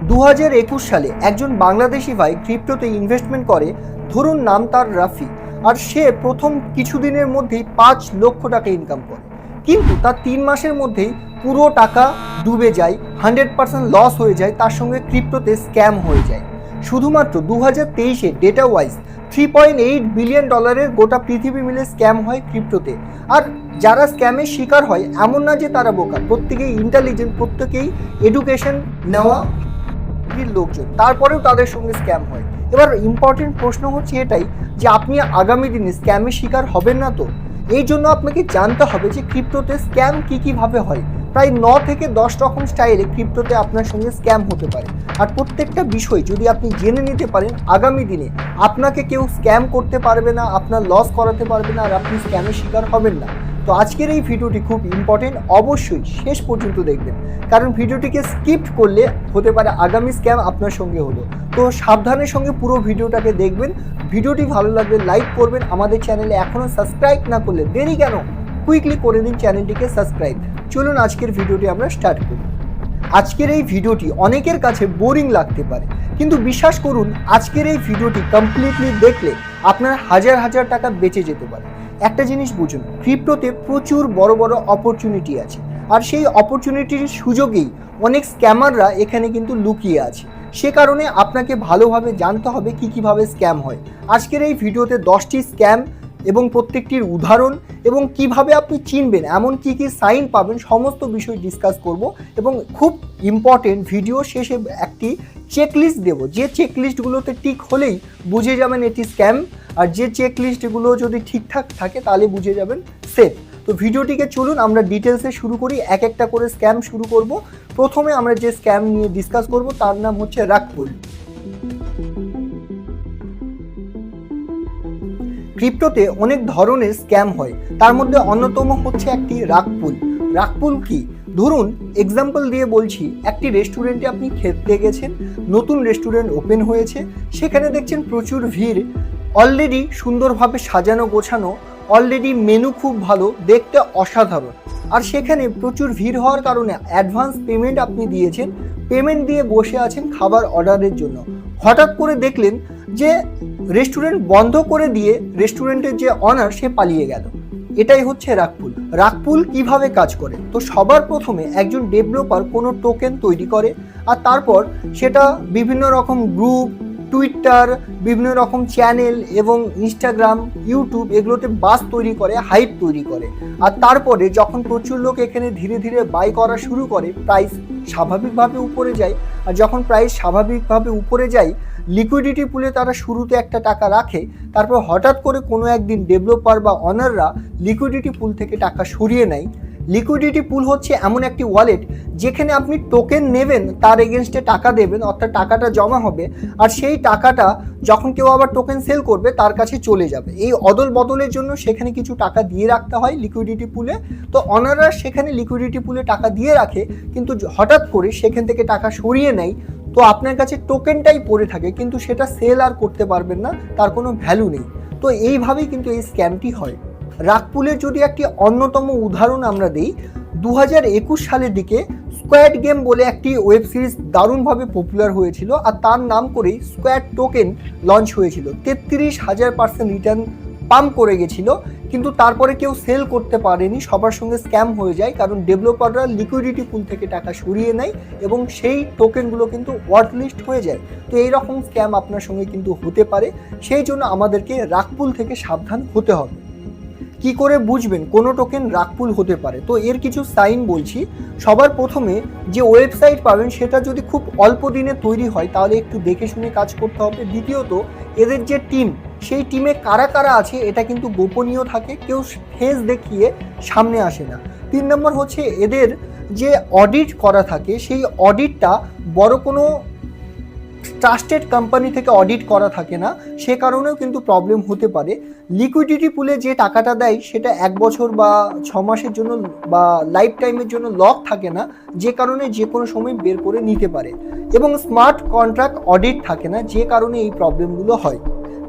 2021 সালে একজন বাংলাদেশি ভাই ক্রিপ্টোতে ইনভেস্টমেন্ট করে, ধরুন নাম তার রাফি, আর সে প্রথম কিছুদিনের মধ্যেই 5 লক্ষ টাকা ইনকাম করে। কিন্তু তার 3 মাসের মধ্যেই পুরো টাকা ডুবে যায়, 100% লস হয়ে যায়, তার সঙ্গে ক্রিপ্টোতে স্ক্যাম হয়ে যায়। শুধুমাত্র 2023-এ ডেটা ওয়াইজ $3.8 বিলিয়ন গোটা পৃথিবী মিলে স্ক্যাম হয় ক্রিপ্টোতে। আর যারা স্ক্যামের শিকার হয় এমন না যে তারা বোকা, প্রত্যেকেই ইন্টেলিজেন্ট, প্রত্যেকেই এডুকেশন নেওয়া লোকজন, তারপরেও তাদের সঙ্গে স্ক্যাম হয়। এবার ইম্পর্টেন্ট প্রশ্ন হচ্ছে এটাই যে আপনি আগামী দিনে স্ক্যামের শিকার হবেন না তো। এই জন্য আপনাকে জানতে হবে যে ক্রিপ্টোতে স্ক্যাম কীভাবে হয়। প্রায় 9 থেকে 10 রকম স্টাইলে ক্রিপ্টোতে আপনার সঙ্গে স্ক্যাম হতে পারে। আর প্রত্যেকটা বিষয় যদি আপনি জেনে নিতে পারেন, আগামী দিনে আপনাকে কেউ স্ক্যাম করতে পারবে না, আপনার লস করাতে পারবে না, আর আপনি স্ক্যামের শিকার হবেন না। তো আজকের এই ভিডিওটি খুব ইম্পর্টেন্ট, অবশ্যই শেষ পর্যন্ত দেখবেন, কারণ ভিডিওটিকে স্কিপ করলে হতে পারে আগামী স্ক্যাম আপনার সঙ্গে হলো। তো সাবধানের সঙ্গে পুরো ভিডিওটাকে দেখবেন। ভিডিওটি ভালো লাগলে লাইক করবেন, আমাদের চ্যানেলে এখনও সাবস্ক্রাইব না করলে দেরি কেন, কুইকলি করে দিন চ্যানেলটিকে সাবস্ক্রাইব। চলুন আজকের ভিডিওটি আমরা স্টার্ট করি। আজকের এই ভিডিওটি অনেকের কাছে বোরিং লাগতে পারে, কিন্তু বিশ্বাস করুন আজকের এই ভিডিওটি কমপ্লিটলি দেখলে আপনার হাজার হাজার টাকা বেঁচে যেতে পারে। একটা জিনিস বুঝুন, ক্রিপ্টোতে প্রচুর বড় বড় অপরচুনিটি আছে, আর সেই অপরচুনিটির সুযোগেই অনেক স্ক্যামাররা এখানে কিন্তু লুকিয়ে আছে। সে কারণে আপনাকে ভালোভাবে জানতে হবে কীভাবে স্ক্যাম হয়। আজকের এই ভিডিওতে 10টি স্ক্যাম এবং প্রত্যেকটির উদাহরণ এবং কিভাবে আপনি চিনবেন, এমন কী সাইন পাবেন, সমস্ত বিষয় ডিসকাস করব। এবং খুব ইম্পর্টেন্ট, ভিডিও শেষে একটি চেকলিস্ট দেব, যে চেকলিস্টগুলোতে টিক হলেই বুঝে যাবেন এটি স্ক্যাম, আর যে চেকলিস্টগুলো যদি ঠিকঠাক থাকে তাহলে বুঝে যাবেন সেফ। তো ভিডিওটিকে চলুন আমরা ডিটেলসে শুরু করি, এক একটা করে স্ক্যাম শুরু করব। প্রথমে আমরা যে স্ক্যাম নিয়ে ডিসকাস করব তার নাম হচ্ছে রাগপুল। ক্রিপ্টোতে অনেক ধরনের স্ক্যাম হয়, তার মধ্যে অন্যতম হচ্ছে একটি রাগপুল। রাগপুল কি? ধরুন এক্সাম্পল দিয়ে বলছি, একটি রেস্টুরেন্টে আপনি খেতে গেছেন, নতুন রেস্টুরেন্ট ওপেন হয়েছে, সেখানে দেখছেন প্রচুর ভিড়, অলরেডি সুন্দরভাবে সাজানো গোছানো, অলরেডি মেনু খুব ভালো, দেখতে অসাধারণ। আর সেখানে প্রচুর ভিড় হওয়ার কারণে অ্যাডভান্স পেমেন্ট আপনি দিয়েছেন, পেমেন্ট দিয়ে বসে আছেন খাবার অর্ডারের জন্য। হঠাৎ করে দেখলেন যে রেস্টুরেন্ট বন্ধ করে দিয়ে রেস্টুরেন্টের যে অনার সে পালিয়ে গেল। এটাই হচ্ছে রাগপুল। রাগপুল কিভাবে কাজ করে? তো সবার প্রথমে একজন ডেভেলপার কোনো টোকেন তৈরি করে, আর তারপর সেটা বিভিন্ন রকম গ্রুপ, টুইটার, বিভিন্ন রকম চ্যানেল এবং ইনস্টাগ্রাম, ইউটিউব এগুলোতে বাস তৈরি করে, হাইপ তৈরি করে। আর তারপরে যখন প্রচুর লোক এখানে ধীরে ধীরে বাই করা শুরু করে, প্রাইস স্বাভাবিকভাবে উপরে যায়। আর যখন প্রাইস স্বাভাবিকভাবে উপরে যায়, লিকুইডিটি পুলে তারা শুরুতে একটা টাকা রাখে, তারপর হঠাৎ করে কোনো একদিন ডেভেলপার বা অনাররা লিকুইডিটি পুল থেকে টাকা সরিয়ে নেয়। লিকুইডিটি পুল হচ্ছে এমন একটি ওয়ালেট যেখানে আপনি টোকেন নেবেন, তার এগেনস্টে টাকা দেবেন, অর্থাৎ টাকাটা জমা হবে, আর সেই টাকাটা যখন কেউ আবার টোকেন সেল করবে তার কাছে চলে যাবে। এই অদল বদলের জন্য সেখানে কিছু টাকা দিয়ে রাখতে হয় লিকুইডিটি পুলে। তো অনাররা সেখানে লিকুইডিটি পুলে টাকা দিয়ে রাখে, কিন্তু হঠাৎ করে সেখান থেকে টাকা সরিয়ে নেয়, তো আপনার কাছে টোকেনটাই পড়ে থাকে, কিন্তু সেটা সেল আর করতে পারবেন না, তার কোনো ভ্যালু নেই। তো এইভাবেই কিন্তু এই স্ক্যামটি হয়। রাগপুলের যদি একটি অন্যতম উদাহরণ আমরা দিই, 2021 সালের দিকে স্কোয়াড গেম বলে একটি ওয়েব সিরিজ দারুণভাবে পপুলার হয়েছিল, আর তার নাম করেই স্কোয়াড টোকেন লঞ্চ হয়েছিল। 33,000% রিটার্ন পাম্প করে গেছিল, কিন্তু তারপরে কেউ সেল করতে পারেনি, সবার সঙ্গে স্ক্যাম হয়ে যায়, কারণ ডেভেলপাররা লিকুইডিটি পুল থেকে টাকা সরিয়ে নেয় এবং সেই টোকেনগুলো কিন্তু ওয়ার্থলিস্ট হয়ে যায়। তো এইরকম স্ক্যাম আপনার সঙ্গে কিন্তু হতে পারে, সেই জন্য আমাদেরকে রাগপুল থেকে সাবধান হতে হবে। কি করে বুঝবেন কোনো টোকেন রাগপুল হতে পারে? তো এর কিছু সাইন বলছি। সবার প্রথমে যে ওয়েবসাইট পাবেন সেটা যদি খুব অল্প দিনে তৈরি হয় তাহলে একটু দেখে শুনে কাজ করতে হবে। দ্বিতীয়ত, এদের যে টিম, সেই টিমে কারা কারা আছে এটা কিন্তু গোপনীয় থাকে, কেউ ফেস দেখিয়ে সামনে আসে না। 3 নম্বর হচ্ছে এদের যে অডিট করা থাকে, সেই অডিটটা বড় কোনো ট্রাস্টেড কোম্পানি থেকে অডিট করা থাকে না, সে কারণেও কিন্তু প্রবলেম হতে পারে। লিকুইডিটি পুলে যে টাকাটা দেয় সেটা 1 বছর বা 6 মাসের জন্য বা লাইফ টাইমের জন্য লক থাকে না, যে কারণে যে কোনো সময় বের করে নিতে পারে। এবং স্মার্ট কন্ট্রাক্ট অডিট থাকে না, যে কারণে এই প্রবলেমগুলো হয়।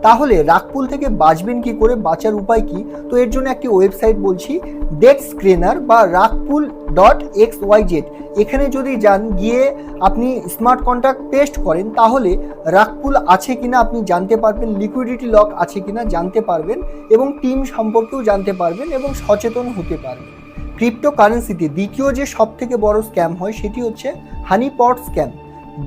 তাহলে রাগপুল থেকে বাঁচবেন কি করে, বাঁচার উপায় কি? তো এর জন্য একটি ওয়েবসাইট বলছি, ডেট স্ক্রিনার বা rugpool.xyz। এখানে যদি যান, গিয়ে আপনি স্মার্ট কন্ট্রাক্ট টেস্ট করেন, তাহলে রাগপুল আছে কিনা আপনি জানতে পারবেন, লিকুইডিটি লক আছে কিনা জানতে পারবেন, এবং টিম সম্পর্কেও জানতে পারবেন এবং সচেতন হতে পারবেন। ক্রিপ্টোকারেন্সিতে দ্বিতীয় যে সব থেকে বড় স্ক্যাম হয় সেটি হচ্ছে হানিপট স্ক্যাম।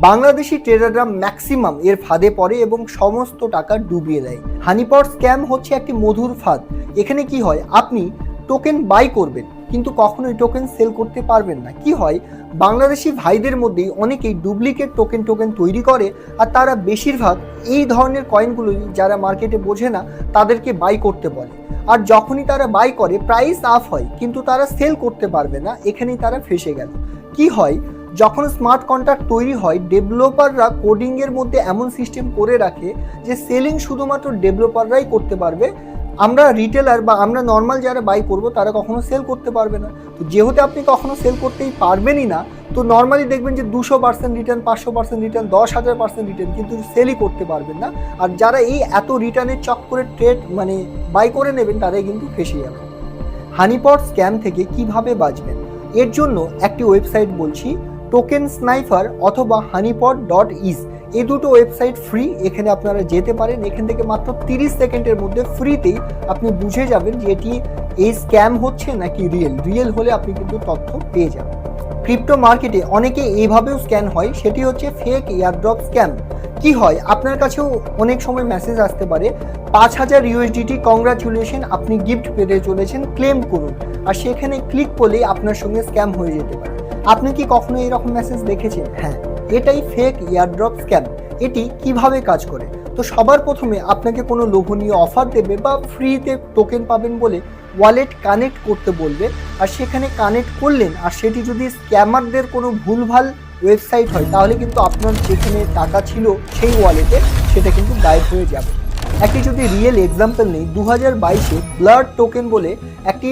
বাংলাদেশি ট্রেডাররা ম্যাক্সিমাম এর ফাঁদে পড়ে এবং সমস্ত টাকা ডুবিয়ে দেয়। হানিপট স্ক্যাম হচ্ছে একটি মধুর ফাঁদ। এখানে কি হয়, আপনি টোকেন বাই করবেন কিন্তু কখনোই টোকেন সেল করতে পারবেন না। কি হয়, বাংলাদেশি ভাইদের মধ্যেই অনেকেই ডুপ্লিকেট টোকেন তৈরি করে, আর তারা বেশিরভাগ এই ধরনের কয়েনগুলো যারা মার্কেটে বোঝে না তাদেরকে বাই করতে বলে। আর যখনই তারা বাই করে প্রাইস আপ হয় কিন্তু তারা সেল করতে পারবে না, এখানেই তারা ফেসে গেল। কি হয়, যখন স্মার্ট কন্ট্রাক্ট তৈরি হয়, ডেভেলপাররা কোডিংয়ের মধ্যে এমন সিস্টেম করে রাখে যে সেলিং শুধুমাত্র ডেভেলপাররাই করতে পারবে। আমরা রিটেলার বা আমরা নর্মাল যারা বাই করব তারা কখনো সেল করতে পারবে না। তো যেহেতু আপনি কখনো সেল করতেই পারবেনই না, তো নর্মালি দেখবেন যে 200% রিটার্ন, 500% রিটার্ন, 10,000% রিটার্ন, কিন্তু সেলই করতে পারবেন না। আর যারা এই এত রিটার্নের চক্করে ট্রেড বাই করে নেবেন তারাই কিন্তু ফেসে যাবে। হানিপট স্ক্যাম থেকে কিভাবে বাঁচবেন, এর জন্য একটি ওয়েবসাইট বলছি, টোকেন স্নাইপার অথবা honeypot.is। এই দুটো ওয়েবসাইট ফ্রি, এখানে আপনারা যেতে পারেন। এখান থেকে মাত্র 30 সেকেন্ডের মধ্যে ফ্রিতেই আপনি বুঝে যাবেন যে এটি এই স্ক্যাম হচ্ছে নাকি রিয়েল হলে আপনি কিন্তু তথ্য পেয়ে যাবেন। ক্রিপ্টো মার্কেটে অনেকে এইভাবেও স্ক্যাম হয়, সেটি হচ্ছে ফেক এয়ারড্রপ স্ক্যাম। কি হয়, আপনার কাছেও অনেক সময় মেসেজ আসতে পারে, 5,000 USDT কংগ্রাচুলেশন, আপনি গিফট পেতে চলেছেন, ক্লেম করুন। আর সেখানে ক্লিক করলেই আপনার সঙ্গে স্ক্যাম হয়ে যেতে পারে। আপনি কি কখনো এরকম মেসেজ দেখেছেন? হ্যাঁ, এটাই ফেক এয়ারড্রপ স্ক্যাম। এটি কিভাবে কাজ করে? তো সবার প্রথমে আপনাকে কোনো লোভনীয় অফার দেবে বা ফ্রিতে টোকেন পাবেন বলে ওয়ালেট কানেক্ট করতে বলবে। আর সেখানে কানেক্ট করলেন, আর সেটি যদি স্ক্যামারদের কোনো ভুলভাল ওয়েবসাইট হয়, তাহলে কিন্তু আপনার যেখানে টাকা ছিল সেই ওয়ালেটে সেটা কিন্তু গায়েব হয়ে যাবে। একটি যদি রিয়েল এক্সাম্পল নেই, 2022-এ ব্লাড টোকেন বলে একটি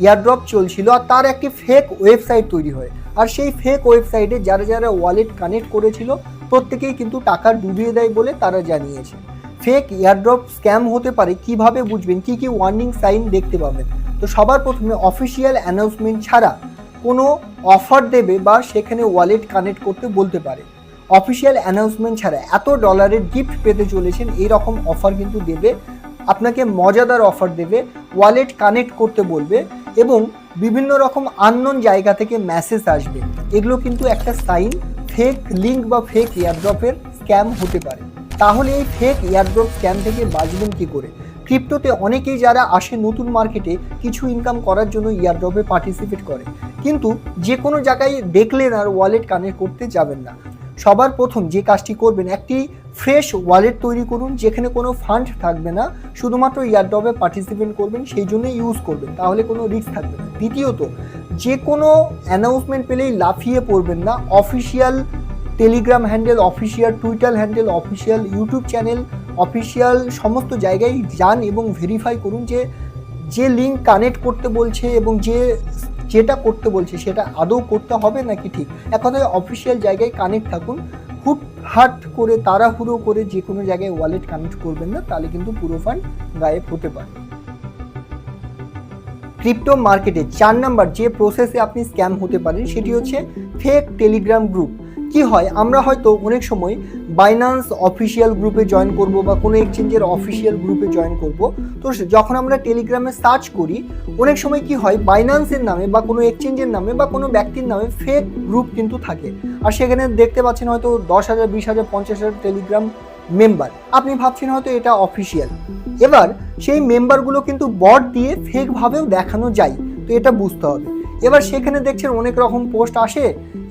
এয়ারড্রপ চলছিল, আর তার একটি ফেক ওয়েবসাইট তৈরি হয়। আর সেই ফেক ওয়েবসাইটে যারা যারা ওয়ালেট কানেক্ট করেছিল প্রত্যেকেই কিন্তু টাকা ডুবিয়ে দেয় বলে তারা জানিয়েছে। ফেক এয়ারড্রপ স্ক্যাম হতে পারে, কিভাবে বুঝবেন, কি কি ওয়ার্নিং সাইন দেখতে পাবেন? তো সবার প্রথমে অফিসিয়াল অ্যানাউন্সমেন্ট ছাড়া কোনো অফার দেবে বা সেখানে ওয়ালেট কানেক্ট করতে বলতে পারে। অফিসিয়াল অ্যানাউন্সমেন্ট ছাড়া এত ডলারের গিফট পেতে চলেছেন এইরকম অফার কিন্তু দেবে, আপনাকে মজাদার অফার দেবে, ওয়ালেট কানেক্ট করতে বলবে, এবং বিভিন্ন রকম আননোন জায়গা থেকে মেসেজ আসবে। এগুলো কিন্তু একটা সাইন ফেক লিঙ্ক বা ফেক এয়ারড্রপের স্ক্যাম হতে পারে। তাহলে এই ফেক এয়ারড্রপ স্ক্যাম থেকে বাঁচবেন কি করে? ক্রিপ্টোতে অনেকেই যারা আসে নতুন মার্কেটে কিছু ইনকাম করার জন্য এয়ারড্রপে পার্টিসিপেট করে, কিন্তু যে কোনো জায়গায় দেখলেন আর ওয়ালেট কানেক্ট করতে যাবেন না। সবার প্রথম যে কাজটি করবেন, একটি ফ্রেশ ওয়ালেট তৈরি করুন যেখানে কোনো ফান্ড থাকবে না, শুধুমাত্র এয়ারড্রপে পার্টিসিপেট করবেন, সেই জন্য ইউজ করবেন, তাহলে কোনো রিস্ক থাকবে না। দ্বিতীয়ত, যে কোনো অ্যানাউন্সমেন্ট পেলেই লাফিয়ে পড়বেন না। Official Telegram handle, official Twitter handle, official YouTube channel, official সমস্ত জায়গায় যান এবং ভেরিফাই করুন যে লিঙ্ক কানেক্ট করতে বলছে এবং যেটা করতে বলছে সেটা আদৌ করতে হবে নাকি ঠিক। এক কথায় অফিসিয়াল জায়গায় কানেক্ট থাকুন। হুটহাট করে তাড়াহুড়ো করে যে কোনো জায়গায় ওয়ালেট কানেক্ট করবেন না, তাহলে কিন্তু পুরো ফান্ড গায়েব হতে পারে। ক্রিপ্টো মার্কেটে 4 নাম্বার যে প্রসেসে আপনি স্ক্যাম হতে পারেন সেটি হচ্ছে ফেক টেলিগ্রাম গ্রুপ। কি হয়, আমরা হয়তো অনেক সময় বাইন্যান্স অফিসিয়াল গ্রুপে জয়েন করব বা কোনো এক্সচেঞ্জের অফিসিয়াল গ্রুপে জয়েন করব, তো যখন আমরা টেলিগ্রামে সার্চ করি অনেক সময় কি হয়, বাইন্যান্সের নামে বা কোনো এক্সচেঞ্জের নামে বা কোনো ব্যক্তির নামে ফেক গ্রুপ কিন্তু থাকে। আর সেখানে দেখতে পাচ্ছেন হয়তো 10,000, 20,000, 50,000 টেলিগ্রাম মেম্বার। আপনি ভাবছেন হয়তো এটা অফিসিয়াল। এবার সেই মেম্বারগুলো কিন্তু বট দিয়ে ফেকভাবেও দেখানো যায়, তো এটা বুঝতে হবে। এবার সেখানে দেখছেন অনেক রকম পোস্ট আসে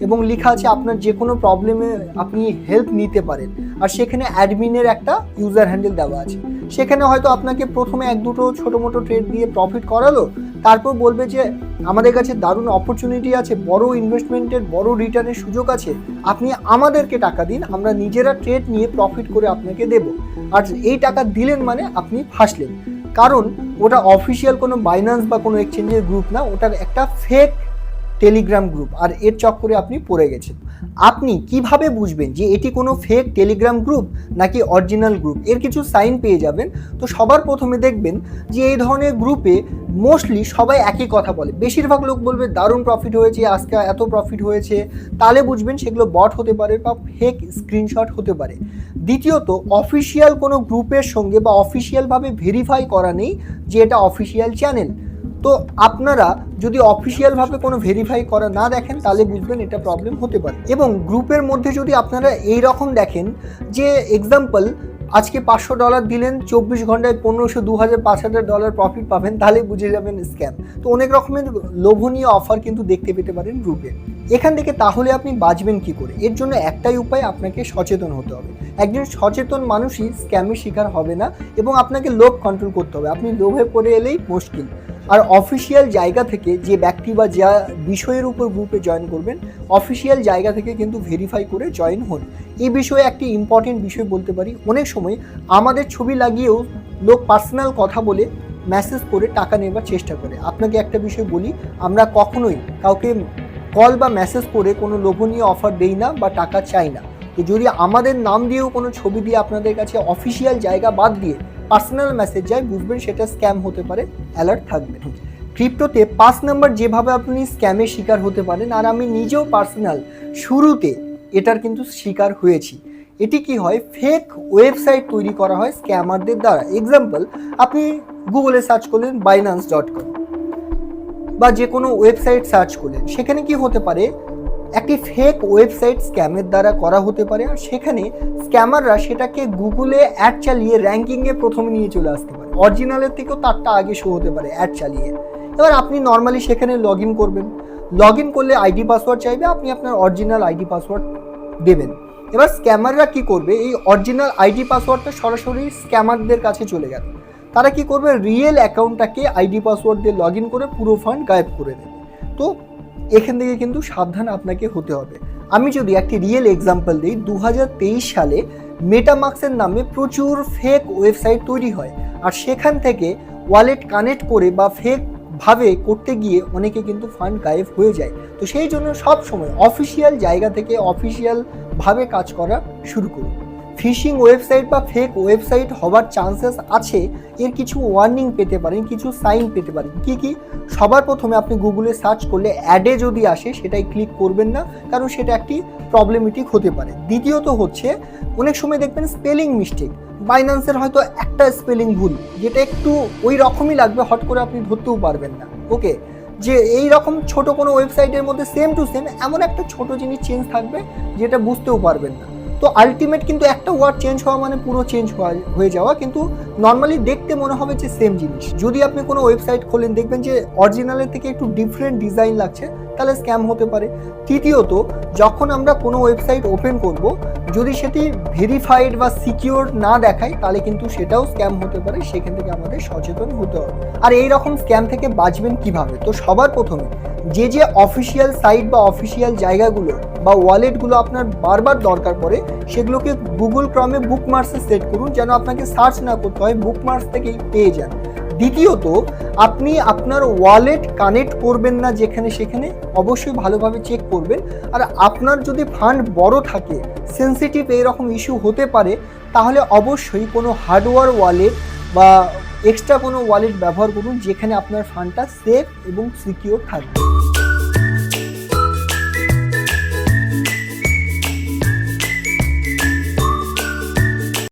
এবং লেখা আছে আপনার যে কোনো প্রবলেমে আপনি হেল্প নিতে পারেন, আর সেখানে অ্যাডমিনের একটা ইউজার হ্যান্ডেল দেওয়া আছে। সেখানে হয়তো আপনাকে প্রথমে 1-2 ছোটো মোটো ট্রেড দিয়ে প্রফিট করালো, তারপর বলবে যে আমাদের কাছে দারুণ অপরচুনিটি আছে, বড় ইনভেস্টমেন্টের বড় রিটার্নের সুযোগ আছে, আপনি আমাদেরকে টাকা দিন, আমরা নিজেরা ট্রেড নিয়ে প্রফিট করে আপনাকে দেব। আর এই টাকা দিলেন মানে আপনি ফাঁসলেন, কারণ ওটা অফিসিয়াল কোনো বাইন্যান্স বা কোনো এক্সচেঞ্জের গ্রুপ না, ওটা একটা ফেক টেলিগ্রাম গ্রুপ, আর এর চক্করে আপনি পড়ে গেছেন। আপনি কিভাবে বুঝবেন যে এটি কোনো ফেক টেলিগ্রাম গ্রুপ নাকি অরিজিনাল গ্রুপ? এর কিছু সাইন পেয়ে যাবেন। তো সবার প্রথমে দেখবেন যে এই ধরনের গ্রুপে মোস্টলি সবাই একই কথা বলে। বেশিরভাগ লোক বলবে দারুণ প্রফিট হয়েছে, আজকে এত প্রফিট হয়েছে। তাহলে বুঝবেন সেগুলো বট হতে পারে বা ফেক স্ক্রিনশট হতে পারে। দ্বিতীয়ত, অফিসিয়াল কোনো গ্রুপের সঙ্গে বা অফিসিয়ালভাবে ভেরিফাই করা নেই যে এটা অফিসিয়াল চ্যানেল। তো আপনারা যদি অফিসিয়ালভাবে কোনো ভেরিফাই করা না দেখেন তাহলে বুঝবেন এটা প্রবলেম হতে পারে। এবং গ্রুপের মধ্যে যদি আপনারা এই রকম দেখেন যে এক্সাম্পল আজকে $500 দিলেন, 24 ঘন্টায় $1500, $2000, $5000 প্রফিট পাবেন, তাহলে বুঝে যাবেন স্ক্যাম। তো অনেক রকমের লোভনীয় অফার কিন্তু দেখতে পেতে পারেন গ্রুপে। এখান থেকে তাহলে আপনি বাঁচবেন কি করে? এর জন্য একটাই উপায়, আপনাকে সচেতন হতে হবে। একজন সচেতন মানুষই স্ক্যামের শিকার হবে না এবং আপনাকে লোভ কন্ট্রোল করতে হবে। আপনি লোভে পড়ে এলেই মুশকিল। আর অফিসিয়াল জায়গা থেকে যে ব্যক্তি বা যা বিষয়ের উপর গ্রুপে জয়েন করবেন, অফিসিয়াল জায়গা থেকে কিন্তু ভেরিফাই করে জয়েন হন। এই বিষয়ে একটি ইম্পর্টেন্ট বিষয় বলতে পারি, অনেক সময় আমাদের ছবি লাগিয়েও লোক পার্সোনাল কথা বলে মেসেজ করে টাকা নেবার চেষ্টা করে। আপনাকে একটা বিষয় বলি, আমরা কখনোই কাউকে কল বা মেসেজ করে কোনো লোভনীয় অফার দেই না বা টাকা চাই না। তো যদি আমাদের নাম দিয়েও কোনো ছবি দিয়ে আপনাদের কাছে অফিসিয়াল জায়গা বাদ দিয়ে পার্সোনাল মেসেজ যায়, বুঝবেন সেটা স্ক্যাম হতে পারে, অ্যালার্ট থাকবেন। ক্রিপ্টোতে 5 নাম্বার যেভাবে আপনি স্ক্যামের শিকার হতে পারেন, আর আমি নিজেও পার্সোনাল শুরুতে এটার কিন্তু শিকার হয়েছি। এটি কি হয়, ফেক ওয়েবসাইট তৈরি করা হয় স্ক্যামারদের দ্বারা। এক্সাম্পল, আপনি গুগলে সার্চ করলেন binance.com বা যে কোনো ওয়েবসাইট সার্চ করলেন, সেখানে কি হতে পারে, একটি ফেক ওয়েবসাইট স্ক্যামের দ্বারা করা হতে পারে। আর সেখানে স্ক্যামাররা সেটাকে গুগলে অ্যাড চালিয়ে র্যাঙ্কিংয়ে প্রথমে নিয়ে চলে আসতে পারে, অরিজিনালের থেকেও তারটা আগে শো হতে পারে অ্যাড চালিয়ে। এবার আপনি নর্মালি সেখানে লগ ইন করবেন, লগ ইন করলে আইডি পাসওয়ার্ড চাইবে, আপনি আপনার অরিজিনাল আইডি পাসওয়ার্ড দেবেন। এবার স্ক্যামাররা কি করবে, এই অরিজিনাল আইডি পাসওয়ার্ডটা সরাসরি স্ক্যামারদের কাছে চলে গেল। তারা কি করবে, রিয়েল অ্যাকাউন্টটাকে আইডি পাসওয়ার্ড দিয়ে লগ ইন করে পুরো ফান্ড গায়েব করে দেবে। তো এখান থেকে কিন্তু সাবধান আপনাকে হতে হবে। আমি যদি একটি রিয়েল এক্সাম্পল দিই, 2023 সালে মেটামাক্সের নামে প্রচুর ফেক ওয়েবসাইট তৈরি হয়, আর সেখান থেকে ওয়ালেট কানেক্ট করে বা ফেক ভাবে করতে গিয়ে অনেকে কিন্তু ফান্ড গায়েব হয়ে যায়। তো সেই জন্য সব সময় অফিসিয়াল জায়গা থেকে অফিসিয়াল ভাবে কাজ করা শুরু করুন। ফিশিং ওয়েবসাইট বা ফেক ওয়েবসাইট হওয়ার চান্সেস আছে, এর কিছু ওয়ার্নিং পেতে পারেন, কিছু সাইন পেতে পারেন। কি কি? সবার প্রথমে আপনি গুগলে সার্চ করলে অ্যাডে যদি আসে সেটাই ক্লিক করবেন না, কারণ সেটা একটি প্রবলেমেটিক হতে পারে। দ্বিতীয়ত হচ্ছে, অনেক সময় দেখবেন স্পেলিং মিস্টেক, বাইন্যান্সের হয়তো একটা স্পেলিং ভুল, যেটা একটু ওই রকমই লাগবে, হট করে আপনি ধরতেও পারবেন না। ওকে, যে এই রকম ছোট কোনো ওয়েবসাইটের মধ্যে সেম টু সেম এমন একটা ছোট জিনিস চেঞ্জ থাকবে যেটা বুঝতেও পারবেন না। তো আলটিমেট কিন্তু একটা ওয়ার্ড চেঞ্জ হওয়া মানে পুরো চেঞ্জ হয়ে যাওয়া, কিন্তু নর্মালি দেখতে মনে হবে যে সেম জিনিস। যদি আপনি কোনো ওয়েবসাইট খোলেন, দেখবেন যে অরিজিনালের থেকে একটু ডিফারেন্ট ডিজাইন লাগছে, তাহলে স্ক্যাম হতে পারে। তৃতীয়ত, যখন আমরা কোনো ওয়েবসাইট ওপেন করব, যদি সেটি ভেরিফাইড বা সিকিউর না দেখায়, তাহলে কিন্তু সেটাও স্ক্যাম হতে পারে। সেখান থেকে আমাদের সচেতন হতে হবে। আর এই রকম স্ক্যাম থেকে বাঁচবেন কিভাবে? তো সবার প্রথমে যে অফিসিয়াল সাইট বা অফিসিয়াল জায়গাগুলো বা ওয়ালেটগুলো আপনার বারবার দরকার পড়ে, সেগুলোকে গুগল ক্রমে বুকমার্কসে সেট করুন, যেন আপনাকে সার্চ না করতে হয়, বুকমার্কস থেকেই পেয়ে যান। দ্বিতীয়ত, আপনি আপনার ওয়ালেট কানেক্ট করবেন না যেখানে সেখানে, অবশ্যই ভালোভাবে চেক করবেন। আর আপনার যদি ফান্ড বড় থাকে, সেন্সিটিভ এইরকম ইস্যু হতে পারে, তাহলে অবশ্যই কোনো হার্ডওয়্যার ওয়ালেট বা এক্সট্রা কোনো ওয়ালেট ব্যবহার করুন, যেখানে আপনার ফান্ডটা সেফ এবং সিকিউর থাকবে।